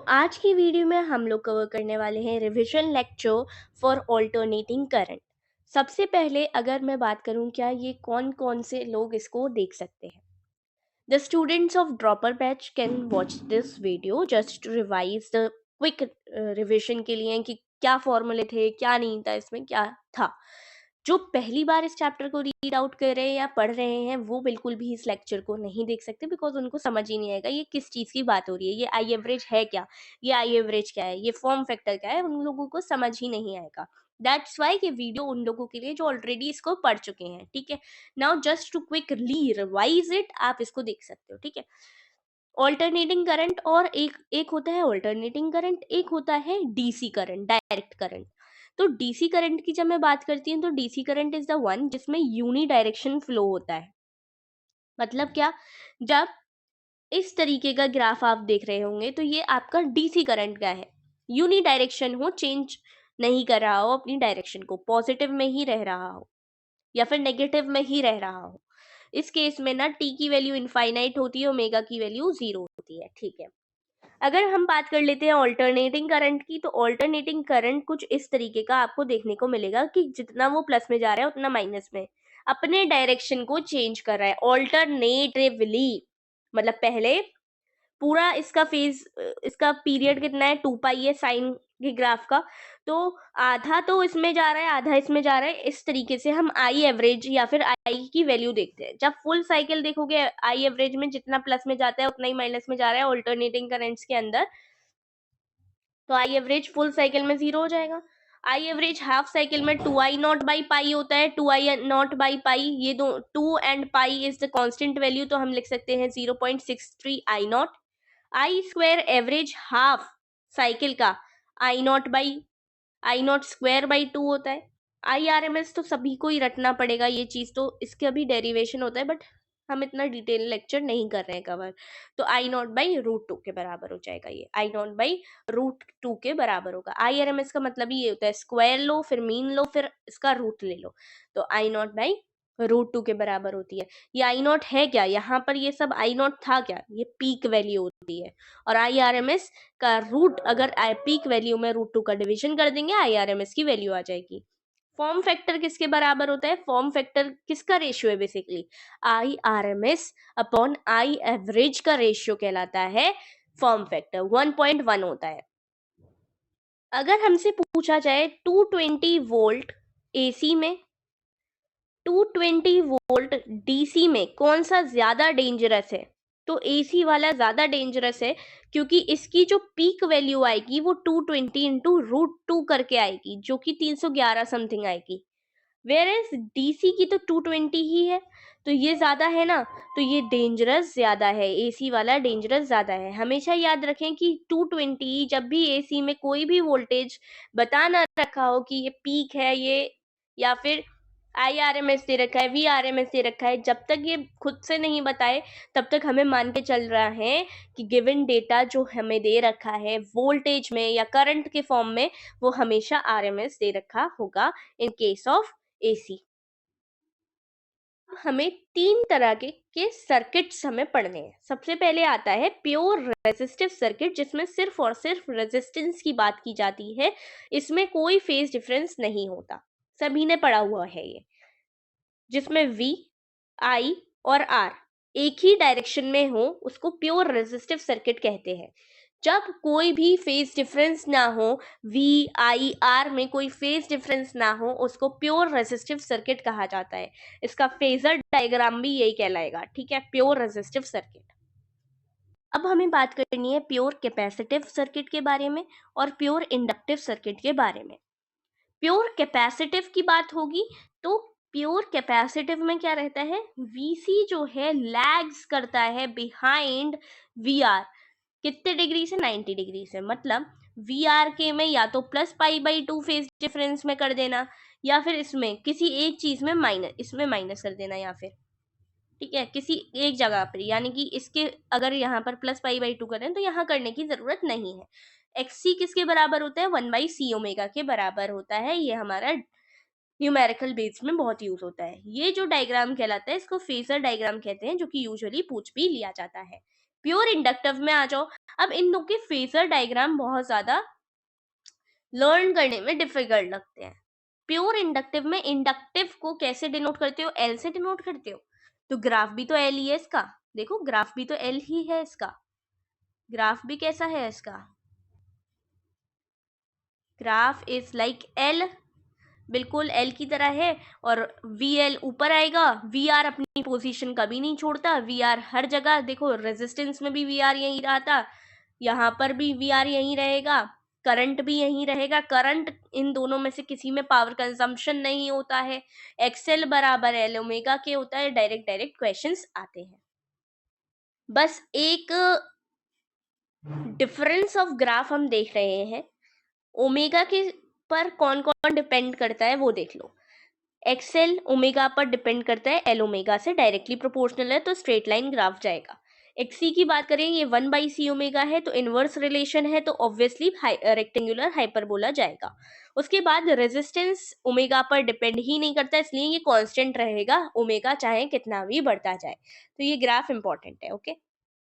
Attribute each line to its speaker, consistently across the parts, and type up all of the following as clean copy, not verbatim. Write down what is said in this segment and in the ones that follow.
Speaker 1: आज की वीडियो में हम लोग कवर करने वाले हैं revision lecture for alternating current. सबसे पहले अगर मैं बात करूं, क्या ये कौन कौन से लोग इसको देख सकते हैं। The students of dropper batch can watch this video just to revise the quick revision के लिए कि क्या फॉर्मूले थे, क्या नहीं था, इसमें क्या था। जो पहली बार इस चैप्टर को रीड आउट कर रहे हैं या पढ़ रहे हैं वो बिल्कुल भी इस लेक्चर को नहीं देख सकते, बिकॉज उनको समझ ही नहीं आएगा ये किस चीज़ की बात हो रही है, ये आई एवरेज है क्या, ये आई एवरेज क्या है, ये फॉर्म फैक्टर क्या है, उन लोगों को समझ ही नहीं आएगा। दैट्स वाई ये वीडियो उन लोगों के लिए जो ऑलरेडी इसको पढ़ चुके हैं। ठीक है, now just to quickly revise it, आप इसको देख सकते हो। ठीक है, ऑल्टरनेटिंग करंट और एक एक होता है ऑल्टरनेटिंग करंट, एक होता है डीसी करंट, डायरेक्ट करंट। तो डीसी करंट की जब मैं बात करती हूँ तो DC current is the one जिसमें यूनी डायरेक्शन फ्लो होता है। मतलब क्या, जब इस तरीके का ग्राफ आप देख रहे होंगे तो ये आपका डीसी करंट का है, यूनी डायरेक्शन हो, चेंज नहीं कर रहा हो अपनी डायरेक्शन को, पॉजिटिव में ही रह रहा हो या फिर नेगेटिव में ही रह रहा हो। इस केस में ना टी की वैल्यू इनफाइनाइट होती है, ओमेगा की वैल्यू 0 होती है। ठीक है, अगर हम बात कर लेते हैं ऑल्टरनेटिंग करंट की, तो ऑल्टरनेटिंग करंट कुछ इस तरीके का आपको देखने को मिलेगा कि जितना वो प्लस में जा रहा है उतना माइनस में अपने डायरेक्शन को चेंज कर रहा है ऑल्टरनेटिवली। मतलब पहले पूरा इसका फेज, इसका पीरियड कितना है, 2 पाई है साइन के ग्राफ का, तो आधा तो इसमें जा रहा है आधा इसमें जा रहा है। इस तरीके से हम आई एवरेज या फिर आई की वैल्यू देखते हैं। जब फुल साइकिल देखोगे आई एवरेज में जितना प्लस में जाता है उतना ही माइनस में जा रहा है ऑल्टरनेटिंग करंट्स के अंदर, तो आई एवरेज फुल साइकिल में 0 हो जाएगा। आई एवरेज हाफ साइकिल में 2i0/पाई होता है, 2i0/पाई, ये दो 2 and pi is the constant value, तो हम लिख सकते हैं 0.63 आई स्क्वायर एवरेज हाफ साइकिल का I0/I0² 2 होता है। IRMS तो सभी को ही रटना पड़ेगा, ये चीज तो इसका भी डेरिवेशन होता है, बट हम इतना डिटेल लेक्चर नहीं कर रहे हैं कवर। तो I0/√2 के बराबर हो जाएगा, ये I0/√2 के बराबर होगा। IRMS का मतलब ही ये होता है, स्क्वायर लो फिर मीन लो फिर इसका रूट ले लो, तो I0/√2 के बराबर होती है। ये I0 है क्या, यहाँ पर ये सब I0 था क्या, ये पीक वैल्यू होती है। और IRMS का रूट अगर पीक वैल्यू में √2 का डिवीजन कर देंगे IRMS की वैल्यू आ जाएगी। फॉर्म फैक्टर किसके बराबर होता है, फॉर्म फैक्टर किसका रेशियो है, basically IRMS upon I average का रेशियो कहलाता है फॉर्म फैक्टर, 1.1 होता है। अगर हमसे पूछा जाए 220 वोल्ट AC में, 220 वोल्ट DC में कौन सा ज्यादा डेंजरस है, तो AC वाला ज्यादा डेंजरस है, क्योंकि इसकी जो पीक वैल्यू आएगी वो 220 इंटू √2 करके आएगी, जो कि 311 समथिंग आएगी। वेयर एज DC की तो 220 ही है, तो ये ज्यादा है ना, तो ये डेंजरस ज्यादा है, AC वाला डेंजरस ज्यादा है। हमेशा याद रखें कि 220 जब भी AC में कोई भी वोल्टेज बता ना रखा हो कि ये पीक है, ये या फिर IRMS दे रखा है, VRMS दे रखा है, जब तक ये खुद से नहीं बताए तब तक हमें मान के चल रहा है कि गिवन डेटा जो हमें दे रखा है वोल्टेज में या करंट के फॉर्म में, वो हमेशा RMS दे रखा होगा इन केस ऑफ AC। हमें 3 तरह के सर्किट्स हमें पढ़ने हैं। सबसे पहले आता है प्योर रेजिस्टिव सर्किट, जिसमें सिर्फ और सिर्फ रेजिस्टेंस की बात की जाती है, इसमें कोई फेज डिफरेंस नहीं होता, सभी ने पढ़ा हुआ है ये, जिसमें V, I और R एक ही डायरेक्शन में हो उसको प्योर रेजिस्टिव सर्किट कहते हैं। जब कोई भी फेज डिफरेंस ना हो, V, I, R में कोई फेज डिफरेंस ना हो, उसको प्योर रेजिस्टिव सर्किट कहा जाता है। इसका फेजर डायग्राम भी यही कहलाएगा। ठीक है, प्योर रेजिस्टिव सर्किट। अब हमें बात करनी है प्योर कैपेसिटिव सर्किट के बारे में और प्योर इंडक्टिव सर्किट के बारे में। प्योर कैपेसिटिव की बात होगी तो प्योर कैपेसिटिव में क्या रहता है, Vc जो है लैग्स करता है बिहाइंड VR, कितने डिग्री से, 90 डिग्री से। मतलब VR के में या तो +π/2 फेज डिफरेंस में कर देना, या फिर इसमें किसी एक चीज में माइनस, इसमें माइनस कर देना, या फिर ठीक है किसी एक जगह पर, यानी कि इसके अगर यहाँ पर +π/2 करें तो यहाँ करने की जरूरत नहीं है। XC किसके बराबर होता है, 1/C ओमेगा के बराबर होता है। ये हमारा न्यूमेरिकल बेस में बहुत यूज होता है। ये जो डायग्राम कहलाता है इसको फेजर डायग्राम कहते हैं, जो कि यूजुअली पूछ भी लिया जाता है। प्योर इंडक्टिव में आ जाओ अब इन दो के फेजर डायग्राम बहुत ज्यादा लर्न करने में डिफिकल्ट लगते हैं। प्योर इंडक्टिव में इंडक्टिव को कैसे डिनोट करते हो? एल से डिनोट करते हो। तो ग्राफ भी तो एल ही है इसका, देखो ग्राफ भी तो एल ही है इसका, ग्राफ भी कैसा है इसका, ग्राफ इज लाइक एल, बिल्कुल एल की तरह है। और वी एल ऊपर आएगा, वी आर अपनी पोजीशन कभी नहीं छोड़ता, वी आर हर जगह, देखो रेजिस्टेंस में भी वी आर यहीं रहा था, यहाँ पर भी वी आर यहीं रहेगा, करंट भी यहीं रहेगा। करंट इन दोनों में से किसी में पावर कंजम्पशन नहीं होता है। एक्सएल बराबर एल ओमेगा के होता है। डायरेक्ट डायरेक्ट क्वेश्चंस आते हैं। बस एक डिफरेंस ऑफ ग्राफ हम देख रहे हैं, ओमेगा के पर कौन कौन डिपेंड करता है वो देख लो। एक्सएल ओमेगा पर डिपेंड करता है, एल ओमेगा से डायरेक्टली प्रोपोर्शनल है तो स्ट्रेट लाइन ग्राफ जाएगा। एक्सी की बात करें, ये 1/c ओमेगा है तो इनवर्स रिलेशन है तो ऑब्वियसली रेक्टेंगुलर हाइपरबोला जाएगा। उसके बाद रेजिस्टेंस ओमेगा पर डिपेंड ही नहीं करता, इसलिए ये कांस्टेंट रहेगा, ओमेगा चाहे कितना भी बढ़ता जाए। तो ये ग्राफ इंपॉर्टेंट है। ओके,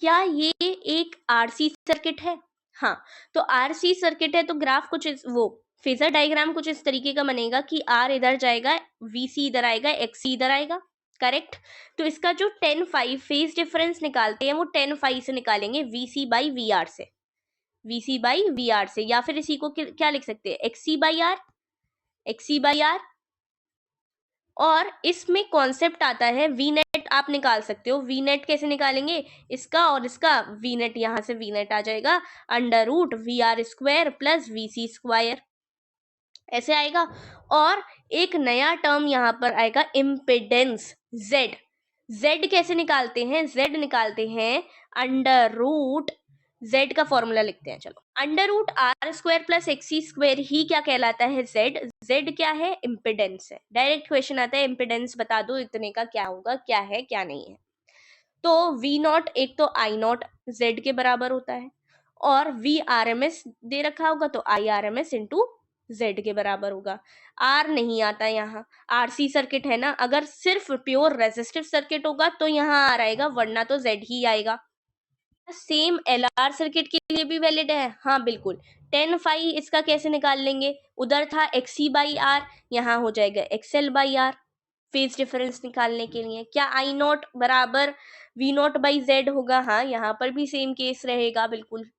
Speaker 1: क्या ये एक आरसी सर्किट है? हाँ, तो आरसी सर्किट है तो ग्राफ कुछ वो फेजर डायग्राम कुछ इस तरीके का बनेगा कि आर इधर जाएगा, वीसी इधर आएगा, एक्सी इधर आएगा। करेक्ट। तो इसका जो 10 फेज डिफरेंस निकालते हैं वो 10 से निकालेंगे, वीसी बाई वी आर से, वीसी बाई वी आर से, या फिर इसी को क्या लिख सकते हैं, XC by R, XC by R. और इसमें कॉन्सेप्ट आता है वी नेट, आप निकाल सकते हो। वी नेट कैसे निकालेंगे, इसका और इसका वी नेट, यहां से वी नेट आ जाएगा under root V R square plus V C square, ऐसे आएगा। और एक नया टर्म यहां पर आएगा इम्पिडेंस जेड। जेड कैसे निकालते हैं, जेड निकालते हैं अंडर रूट, जेड का फॉर्मूला लिखते हैं, चलो under root R square plus x square ही क्या कहलाता है, जेड। जेड क्या है, इम्पिडेंस है। डायरेक्ट क्वेश्चन आता है इम्पिडेंस बता दो इतने का क्या होगा, क्या है क्या नहीं है। तो वी नॉट, एक तो आई नॉट जेड के बराबर होता है, और वी आर एम एस दे रखा होगा तो I R M S into Z के बराबर होगा। आर नहीं आता यहाँ, आरसी सर्किट है ना, अगर सिर्फ प्योर रेजिस्टिव सर्किट होगा तो यहाँ आर आएगा, वरना तो जेड ही आएगा। सेम एल आर सर्किट के लिए भी वैलिड है, हाँ बिल्कुल। 10 इसका कैसे निकाल लेंगे, उधर था एक्सी बाई आर, यहाँ हो जाएगा XL by R, phase difference निकालने के लिए। क्या आई नॉट बराबर वी नॉट बाई जेड होगा, हाँ यहाँ पर भी सेम केस रहेगा बिल्कुल।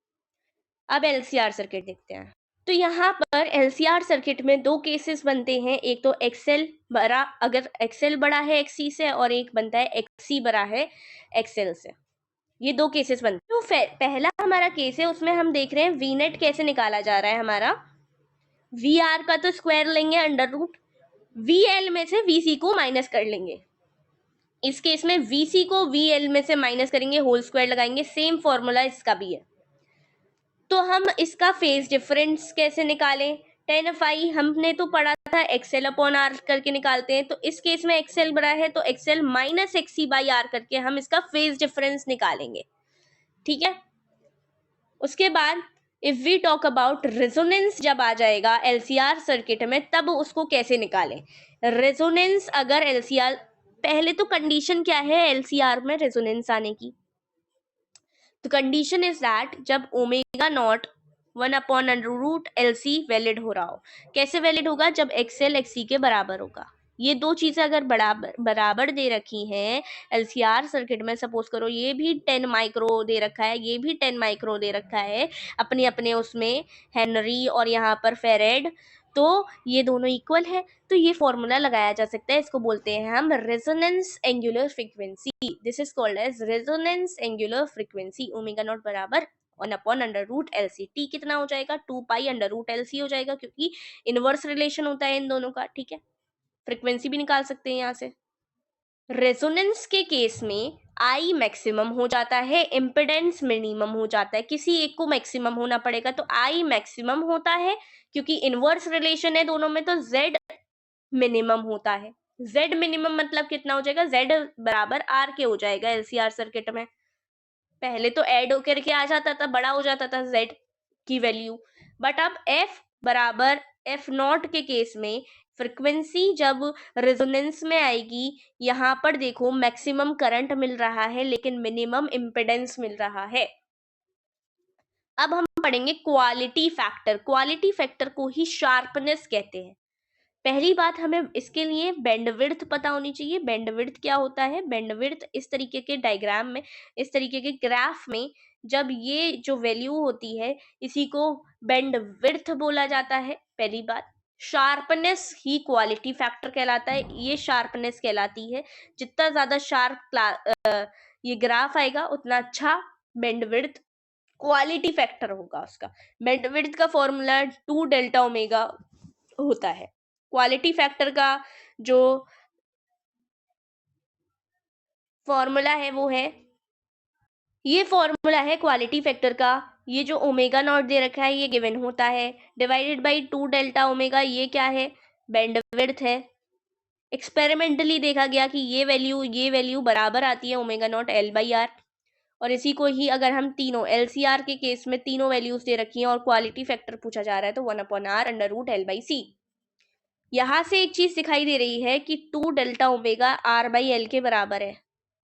Speaker 1: अब एलसीआर सर्किट देखते हैं। तो यहाँ पर एलसीआर सर्किट में दो केसेस बनते हैं, एक तो एक्सएल बड़ा, अगर एक्सएल बड़ा है एक्सी से, और एक बनता है एक्सी बड़ा है एक्सएल से। ये दो केसेस बनते हैं। तो पहला हमारा केस है, उसमें हम देख रहे हैं वी नेट कैसे निकाला जा रहा है हमारा। वी आर का तो स्क्वायर लेंगे अंडर रूट, वी एल में से वी सी को माइनस कर लेंगे। इस केस में वी सी को वी एल में से माइनस करेंगे, होल स्क्वायर लगाएंगे, सेम फॉर्मूला इसका भी है। तो हम इसका फेज डिफरेंस कैसे निकालें, 10 हमने तो पढ़ा था एक्सएल अपॉन आर करके निकालते हैं, तो इस केस में एक्सएल बड़ा है तो XL minus XC by R करके हम इसका फेज डिफरेंस निकालेंगे। ठीक है। उसके बाद if we talk about resonance, जब आ जाएगा एलसीआर सर्किट में तब उसको कैसे निकालें। रेजोनेंस अगर एलसीआर, पहले तो कंडीशन क्या है एलसीआर में रेजोनेंस आने की, तो कंडीशन इज दैट जब ओमेगा नॉट 1/√LC वैलिड हो रहा हो। कैसे वैलिड होगा, जब एक्सएल एक्सी के बराबर होगा। ये दो चीजें अगर बराबर बराबर दे रखी हैं एलसीआर सर्किट में, सपोज करो ये भी 10 माइक्रो दे रखा है, ये भी 10 माइक्रो दे रखा है, अपने अपने उसमें हेनरी और यहाँ पर फेरेड, तो ये दोनों इक्वल है, तो ये फॉर्मूला लगाया जा सकता है। इसको बोलते हैं हम resonance angular frequency. This is called as resonance angular frequency. Omega not बराबर 1/√LC। टी कितना हो जाएगा, 2π√LC हो जाएगा, क्योंकि इनवर्स रिलेशन होता है इन दोनों का। ठीक है, फ्रीक्वेंसी भी निकाल सकते हैं यहाँ से। रेजोनेंस के केस में आई मैक्सिमम हो जाता है, इम्पिडेंस मिनिमम हो जाता है, किसी एक को मैक्सिमम होना पड़ेगा, तो आई मैक्सिमम होता है क्योंकि इनवर्स रिलेशन है दोनों में, तो जेड मिनिमम होता है। जेड मिनिमम मतलब कितना हो जाएगा, जेड बराबर आर के हो जाएगा एलसीआर सर्किट में। पहले तो ऐड होकर के आ जाता था, बड़ा हो जाता था जेड की वैल्यू, बट अब एफ बराबर एफ नॉट के केस में फ्रीक्वेंसी जब रेजोनेंस में आएगी, यहाँ पर देखो मैक्सिमम करंट मिल रहा है लेकिन मिनिमम इम्पिडेंस मिल रहा है। अब हम पढ़ेंगे क्वालिटी फैक्टर। क्वालिटी फैक्टर को ही शार्पनेस कहते हैं। पहली बात, हमें इसके लिए बैंडविड्थ पता होनी चाहिए। बैंडविड्थ क्या होता है? बैंडविड्थ इस तरीके के डायग्राम में, इस तरीके के ग्राफ में जब ये जो वैल्यू होती है, इसी को बैंडविड्थ बोला जाता है। पहली बात, शार्पनेस ही क्वालिटी फैक्टर कहलाता है। ये शार्पनेस कहलाती है। जितना ज्यादा शार्प ये ग्राफ आएगा उतना अच्छा बैंडविड्थ क्वालिटी फैक्टर होगा उसका। बैंडविड्थ का फॉर्मूला 2 डेल्टा ओमेगा होता है। क्वालिटी फैक्टर का जो फॉर्मूला है वो है, ये फॉर्मूला है क्वालिटी फैक्टर का। ये जो ओमेगा नॉट दे रखा है ये गिवन होता है, डिवाइडेड बाई 2 डेल्टा ओमेगा, ये क्या है? बैंडविड्थ है। एक्सपेरिमेंटली देखा गया कि ये वैल्यू बराबर आती है omega not L by R. और इसी को ही अगर हम तीनों एलसीआर के केस में तीनों वैल्यूज दे रखी हैं और क्वालिटी फैक्टर पूछा जा रहा है तो 1/r under root L by C. यहां से एक चीज दिखाई दे रही है कि 2 delta omega R by L के बराबर है,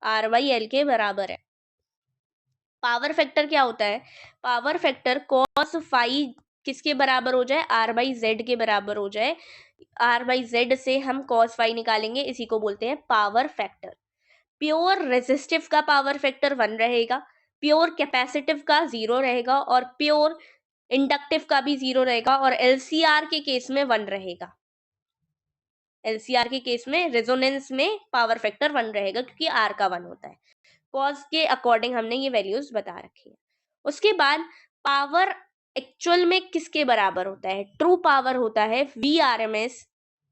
Speaker 1: आर बाई एल के बराबर है। पावर फैक्टर क्या होता है? पावर फैक्टर कॉस फाई किसके बराबर हो जाए? आर बाई जेड के बराबर हो जाए। आर बाई जेड से हम कॉस फाई निकालेंगे, इसी को बोलते हैं पावर फैक्टर। प्योर रेजिस्टिव का पावर फैक्टर 1 रहेगा, प्योर कैपेसिटिव का 0 रहेगा और प्योर इंडक्टिव का भी 0 रहेगा और एलसीआर के केस में 1 रहेगा। एलसीआर के केस में रेजोनेंस में पावर फैक्टर 1 रहेगा क्योंकि आर का 1 होता है। कॉज के अकॉर्डिंग हमने ये वैल्यूज बता रखी है। उसके बाद पावर एक्चुअल में किसके बराबर होता है? ट्रू पावर होता है V R M S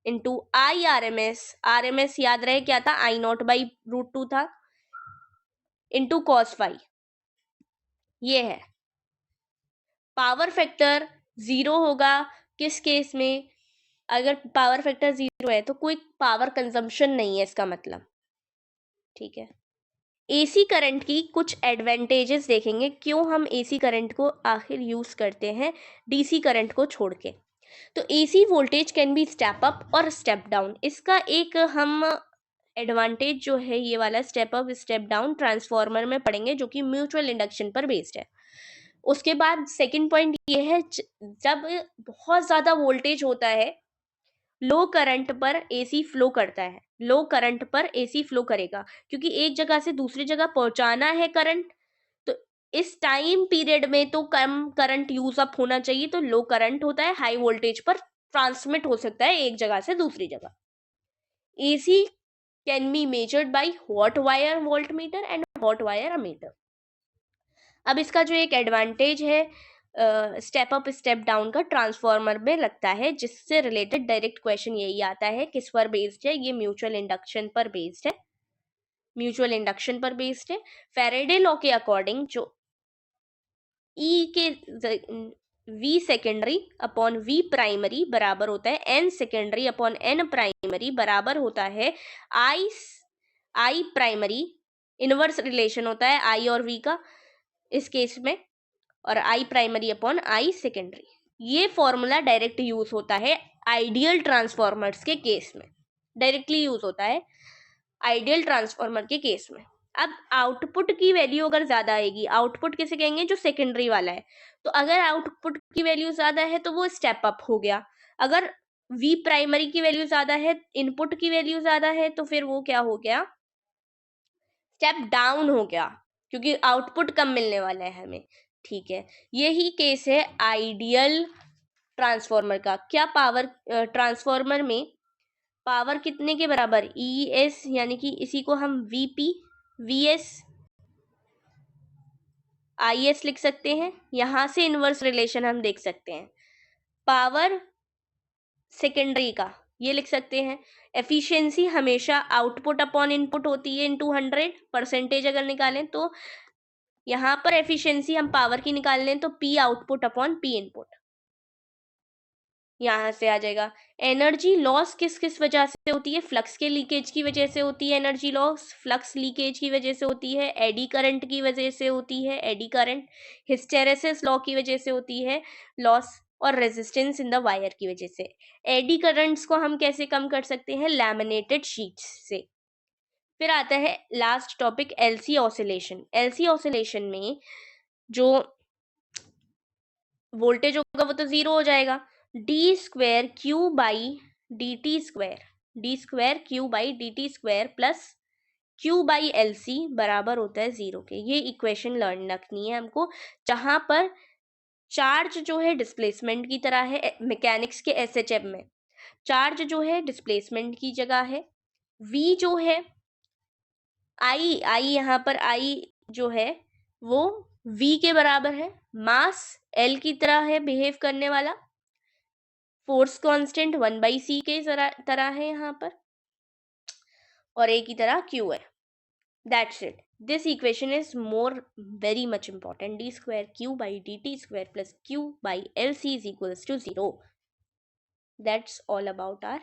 Speaker 1: into I R M S. R M S याद रहे क्या था? आई नॉट बाई रूट 2 था, इंटू कॉस फाई। ये है पावर फैक्टर 0 होगा किस केस में? अगर पावर फैक्टर 0 है तो कोई पावर कंजम्पशन नहीं है, इसका मतलब। ठीक है। एसी करंट की कुछ एडवांटेजेस देखेंगे, क्यों हम एसी करंट को आखिर यूज करते हैं डीसी करंट को छोड़ के। तो AC voltage can be step up और स्टेप डाउन। इसका एक हम एडवांटेज जो है ये वाला step up step down transformer में पढ़ेंगे, जो कि म्यूचुअल इंडक्शन पर बेस्ड है। उसके बाद सेकंड पॉइंट ये है, जब बहुत ज्यादा वोल्टेज होता है, लो करंट पर एसी फ्लो करता है, लो करंट पर एसी फ्लो करेगा क्योंकि एक जगह से दूसरी जगह पहुंचाना है करंट। तो इस टाइम पीरियड में तो कम करंट यूज अप होना चाहिए, तो लो करंट होता है, हाई वोल्टेज पर ट्रांसमिट हो सकता है एक जगह से दूसरी जगह। AC can be measured by hot wire voltmeter and hot wire ammeter. अब इसका जो एक एडवांटेज है स्टेप अप स्टेप डाउन का ट्रांसफार्मर में लगता है, जिससे रिलेटेड डायरेक्ट क्वेश्चन यही आता है, किस पर बेस्ड है? ये म्यूचुअल इंडक्शन पर बेस्ड है, म्यूचुअल इंडक्शन पर बेस्ड है। फैराडे लॉ के अकॉर्डिंग जो ई के V secondary upon V primary बराबर होता है N secondary upon N primary बराबर होता है आई प्राइमरी। इनवर्स रिलेशन होता है आई और वी का इस केस में, और आई प्राइमरी अपॉन आई सेकेंडरी। ये फॉर्मूला डायरेक्ट यूज होता है आइडियल ट्रांसफॉर्मर्स के केस में, डायरेक्टली यूज होता है आइडियल ट्रांसफॉर्मर के केस में। अब आउटपुट की वैल्यू अगर ज्यादा आएगी, आउटपुट किसे कहेंगे? जो सेकेंडरी वाला है। तो अगर आउटपुट की वैल्यू ज्यादा है तो वो स्टेप अप हो गया। अगर वी प्राइमरी की वैल्यू ज्यादा है, इनपुट की वैल्यू ज्यादा है, तो फिर वो क्या हो गया? स्टेप डाउन हो गया, क्योंकि आउटपुट कम मिलने वाला है हमें। ठीक है, यही केस है आइडियल ट्रांसफॉर्मर का। क्या पावर ट्रांसफॉर्मर में पावर कितने के बराबर? ई एस, यानी कि इसी को हम VP V S I S लिख सकते हैं। यहां से इनवर्स रिलेशन हम देख सकते हैं पावर सेकेंडरी का, ये लिख सकते हैं। एफिशिएंसी हमेशा आउटपुट अपॉन इनपुट होती है इनटू 100 परसेंटेज। अगर निकालें तो यहाँ पर एफिशिएंसी हम पावर की निकाल लें तो P output upon P input यहां से आ जाएगा। एनर्जी लॉस किस किस वजह से होती है? फ्लक्स के लीकेज की वजह से होती है एनर्जी लॉस, फ्लक्स लीकेज की वजह से होती है, एडी करंट की वजह से होती है एडी करंट, हिस्टेरेसिस लॉ की वजह से होती है लॉस, और रेजिस्टेंस इन द वायर की वजह से। एडी करंट्स को हम कैसे कम कर सकते हैं? लैमिनेटेड शीट्स से। फिर आता है last topic LC oscillation. LC oscillation में जो वोल्टेज होगा वो तो जीरो हो जाएगा। D square Q by D T square, D square Q by D T square plus Q by L C बराबर होता है जीरो के। ये इक्वेशन लर्न रखनी है हमको, जहां पर चार्ज जो है डिस्प्लेसमेंट की तरह है। मैकेनिक्स के एसएचएम में चार्ज जो है डिस्प्लेसमेंट की जगह है, वी जो है आई यहाँ पर आई जो है वो वी के बराबर है, मास एल की तरह है बिहेव करने वाला, फोर्स कांस्टेंट 1/c के तरह है यहाँ पर, और ए की तरह क्यू है। That's it. This equation is more very much important. D square q by dt square plus q by lc is equals to 0. That's all about our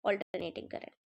Speaker 1: alternating current.